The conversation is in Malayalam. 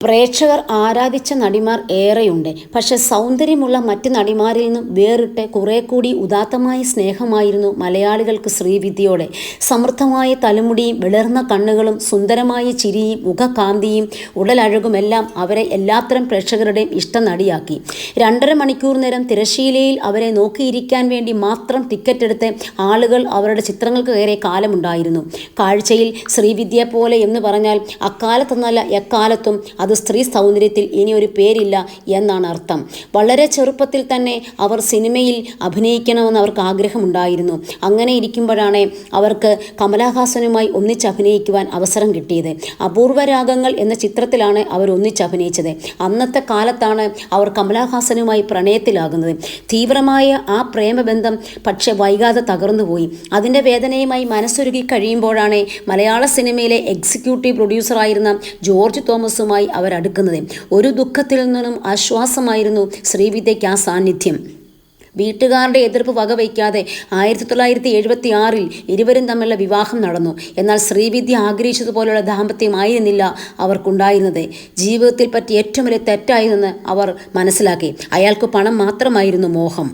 പ്രേക്ഷകർ ആരാധിച്ച നടിമാർ ഏറെയുണ്ട്. പക്ഷെ സൗന്ദര്യമുള്ള മറ്റ് നടിമാരിൽ നിന്നും വേറിട്ട് കുറേക്കൂടി ഉദാത്തമായ സ്നേഹമായിരുന്നു മലയാളികൾക്ക് ശ്രീവിദ്യയോടെ. സമൃദ്ധമായ തലമുടിയും വിളർന്ന കണ്ണുകളും സുന്ദരമായ ചിരിയും മുഖകാന്തിയും ഉടലഴകുമെല്ലാം അവരെ എല്ലാത്തരം പ്രേക്ഷകരുടെയും ഇഷ്ടനടിയാക്കി. 2.5 മണിക്കൂർ നേരം തിരശ്ശീലയിൽ അവരെ നോക്കിയിരിക്കാൻ വേണ്ടി മാത്രം ടിക്കറ്റ് എടുത്ത് ആളുകൾ അവരുടെ ചിത്രങ്ങൾക്ക് കയറിയ കാലമുണ്ടായിരുന്നു. കാഴ്ചയിൽ ശ്രീവിദ്യയെപ്പോലെ എന്ന് പറഞ്ഞാൽ അക്കാലത്തെന്നല്ല എക്കാലത്തും അത് സ്ത്രീ സൗന്ദര്യത്തിൽ ഇനിയൊരു പേരില്ല എന്നാണ് അർത്ഥം. വളരെ ചെറുപ്പത്തിൽ തന്നെ അവർ സിനിമയിൽ അഭിനയിക്കണമെന്ന് അവർക്ക് ആഗ്രഹമുണ്ടായിരുന്നു. അങ്ങനെ ഇരിക്കുമ്പോഴാണ് അവർക്ക് കമലഹാസനുമായി ഒന്നിച്ചഭിനയിക്കുവാൻ അവസരം കിട്ടിയത്. അപൂർവരാഗങ്ങൾ എന്ന ചിത്രത്തിലാണ് അവർ ഒന്നിച്ചഭിനയിച്ചത്. അന്നത്തെ കാലത്താണ് അവർ കമലഹാസനുമായി പ്രണയത്തിലാകുന്നത്. തീവ്രമായ ആ പ്രേമബന്ധം പക്ഷെ വൈകാതെ തകർന്നുപോയി. അതിൻ്റെ വേദനയുമായി മനസ്സൊരുക്കി കഴിയുമ്പോഴാണ് മലയാള സിനിമയിലെ എക്സിക്യൂട്ടീവ് പ്രൊഡ്യൂസറായിരുന്ന ജോർജ് തോമസുമായി അവരടുക്കുന്നത്. ഒരു ദുഃഖത്തിൽ നിന്നും ആശ്വാസമായിരുന്നു ശ്രീവിദ്യയ്ക്ക് ആ സാന്നിധ്യം. വീട്ടുകാരുടെ എതിർപ്പ് വകവയ്ക്കാതെ 1976 ഇരുവരും തമ്മിലുള്ള വിവാഹം നടന്നു. എന്നാൽ ശ്രീവിദ്യ ആഗ്രഹിച്ചതുപോലുള്ള ദാമ്പത്യമായിരുന്നില്ല അവർക്കുണ്ടായിരുന്നത്. ജീവിതത്തിൽ പറ്റിയ ഏറ്റവും വലിയ തെറ്റായിരുന്നെന്ന് അവർ മനസ്സിലാക്കി. അയാൾക്ക് പണം മാത്രമായിരുന്നു മോഹം.